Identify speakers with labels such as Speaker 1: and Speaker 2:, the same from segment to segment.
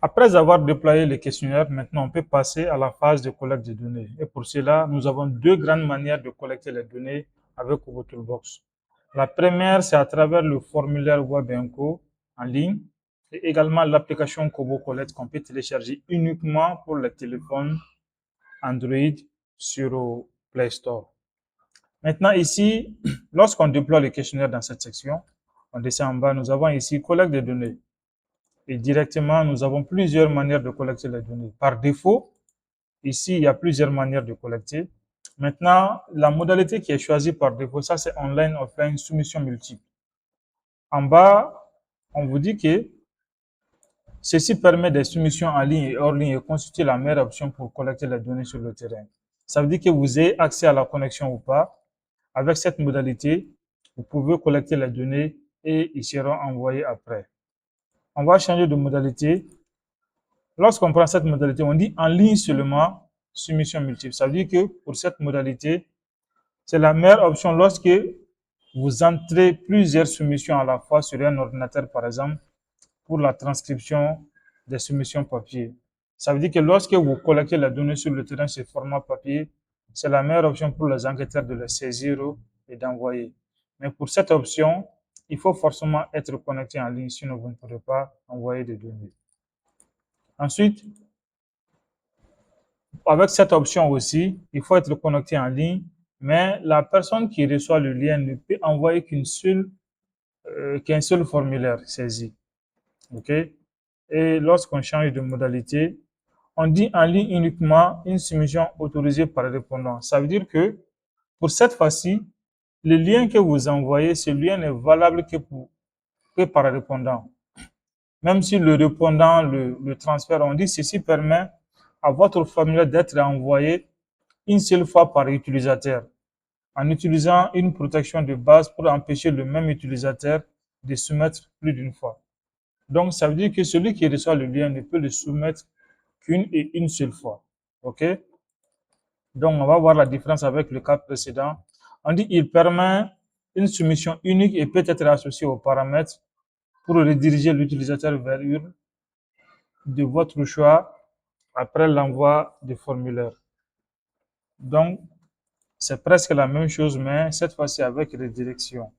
Speaker 1: Après avoir déployé les questionnaires, maintenant on peut passer à la phase de collecte de données. Et pour cela, nous avons deux grandes manières de collecter les données avec Kobo Toolbox. La première, c'est à travers le formulaire WebInfo en ligne et également l'application Kobo Collect qu'on peut télécharger uniquement pour les téléphones Android sur Play Store. Maintenant ici, lorsqu'on déploie le questionnaire dans cette section, on descend en bas, nous avons ici collecte de données. Et directement, nous avons plusieurs manières de collecter les données. Par défaut, ici, il y a plusieurs manières de collecter. Maintenant, la modalité qui est choisie par défaut, ça c'est online, offline, soumission multiple. En bas, on vous dit que ceci permet des soumissions en ligne et hors ligne et constitue la meilleure option pour collecter les données sur le terrain. Ça veut dire que vous ayez accès à la connexion ou pas. Avec cette modalité, vous pouvez collecter les données et ils seront envoyés après. On va changer de modalité. Lorsqu'on prend cette modalité, on dit en ligne seulement, soumission multiple. Ça veut dire que pour cette modalité, c'est la meilleure option lorsque vous entrez plusieurs soumissions à la fois sur un ordinateur, par exemple, pour la transcription des soumissions papier. Ça veut dire que lorsque vous collectez les données sur le terrain sur format papier, c'est la meilleure option pour les enquêteurs de les saisir et d'envoyer. Mais pour cette option, il faut forcément être connecté en ligne, sinon vous ne pourrez pas envoyer des données. Ensuite, avec cette option aussi, il faut être connecté en ligne, mais la personne qui reçoit le lien ne peut envoyer qu'un seul formulaire saisi. OK? Et lorsqu'on change de modalité, on dit en ligne uniquement une soumission autorisée par répondant. Ça veut dire que pour cette fois-ci, le lien que vous envoyez, ce lien n'est valable que par répondant. Même si le répondant le transfère, on dit ceci permet à votre formulaire d'être envoyé une seule fois par utilisateur, en utilisant une protection de base pour empêcher le même utilisateur de soumettre plus d'une fois. Donc, ça veut dire que celui qui reçoit le lien ne peut le soumettre qu'une et une seule fois. OK? Donc, on va voir la différence avec le cas précédent. On dit qu'il permet une soumission unique et peut être associée aux paramètres pour rediriger l'utilisateur vers une de votre choix après l'envoi du formulaire. Donc, c'est presque la même chose, mais cette fois-ci avec redirection.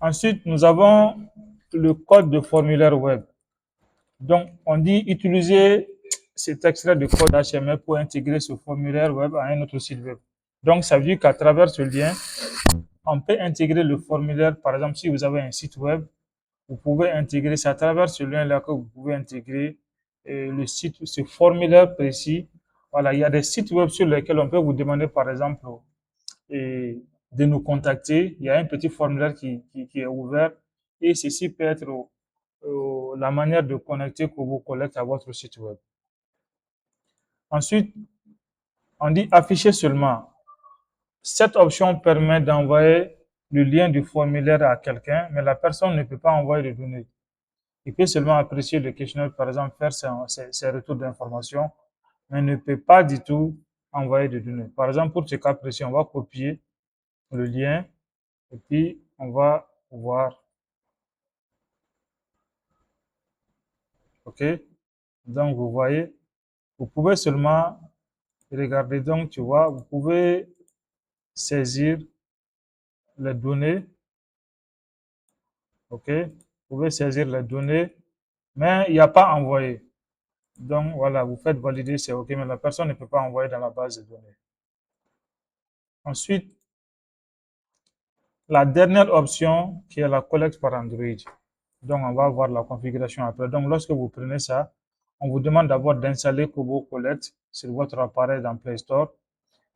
Speaker 1: Ensuite, nous avons le code de formulaire web. Donc, on dit utiliser cet extrait de code HTML pour intégrer ce formulaire web à un autre site web. Donc, ça veut dire qu'à travers ce lien, on peut intégrer le formulaire. Par exemple, si vous avez un site web, vous pouvez intégrer, c'est à travers ce lien-là que vous pouvez intégrer le site, ce formulaire précis. Voilà, il y a des sites web sur lesquels on peut vous demander, par exemple, de nous contacter. Il y a un petit formulaire qui est ouvert et ceci peut être la manière de connecter que vous collectez à votre site web. Ensuite, on dit afficher seulement. Cette option permet d'envoyer le lien du formulaire à quelqu'un, mais la personne ne peut pas envoyer de données. Il peut seulement apprécier le questionnaire, par exemple, faire ses retours d'informations, mais ne peut pas du tout envoyer de données. Par exemple, pour ce cas précis, on va copier le lien et puis on va voir. OK? Donc, vous voyez, vous pouvez seulement regarder. Donc, tu vois, vous pouvez saisir les données. OK? Vous pouvez saisir les données, mais il n'y a pas envoyé. Donc, voilà, vous faites valider, c'est OK, mais la personne ne peut pas envoyer dans la base de données. Ensuite, la dernière option qui est la collecte par Android. Donc, on va voir la configuration après. Donc, lorsque vous prenez ça, on vous demande d'abord d'installer Kobo Collect sur votre appareil dans Play Store.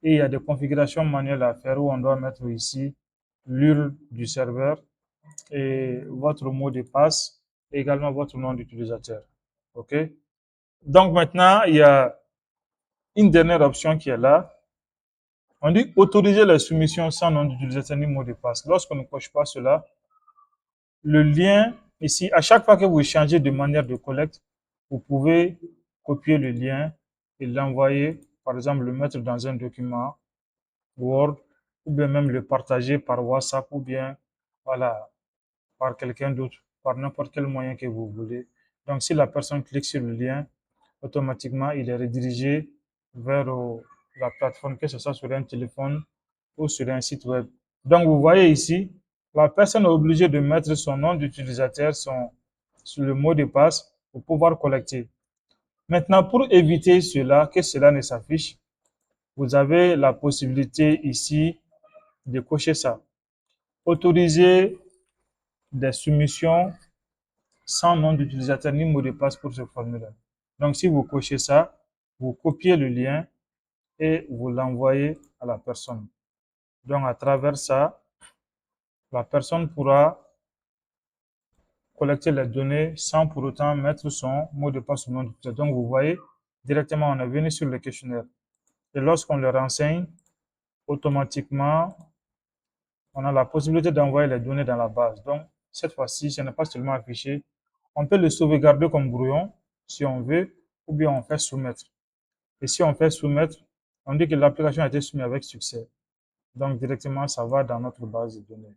Speaker 1: Et il y a des configurations manuelles à faire où on doit mettre ici l'URL du serveur et votre mot de passe et également votre nom d'utilisateur. OK? Donc, maintenant, il y a une dernière option qui est là. On dit autoriser la soumission sans nom d'utilisateur ni mot de passe. Lorsqu'on ne coche pas cela, le lien ici, à chaque fois que vous changez de manière de collecte, vous pouvez copier le lien et l'envoyer, par exemple, le mettre dans un document Word, ou bien même le partager par WhatsApp, ou bien, voilà, par quelqu'un d'autre, par n'importe quel moyen que vous voulez. Donc, si la personne clique sur le lien, automatiquement, il est redirigé vers la plateforme, que ce soit sur un téléphone ou sur un site web. Donc, vous voyez ici, la personne est obligée de mettre son nom d'utilisateur, sur le mot de passe pour pouvoir collecter. Maintenant, pour éviter cela, que cela ne s'affiche, vous avez la possibilité ici de cocher ça. Autoriser des soumissions sans nom d'utilisateur ni mot de passe pour ce formulaire. Donc, si vous cochez ça, vous copiez le lien et vous l'envoyez à la personne. Donc, à travers ça, la personne pourra collecter les données sans pour autant mettre son mot de passe ou nom d'utilisateur. Donc, vous voyez, directement, on est venu sur le questionnaire. Et lorsqu'on le renseigne, automatiquement, on a la possibilité d'envoyer les données dans la base. Donc, cette fois-ci, ce n'est pas seulement affiché. On peut le sauvegarder comme brouillon, si on veut, ou bien on fait soumettre. Et si on fait soumettre, on dit que l'application a été soumise avec succès. Donc, directement, ça va dans notre base de données.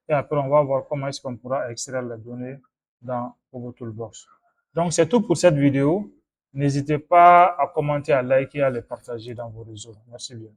Speaker 1: Et après, on va voir comment est-ce qu'on pourra extraire les données dans Pogo Toolbox. Donc, c'est tout pour cette vidéo. N'hésitez pas à commenter, à liker, à les partager dans vos réseaux. Merci bien.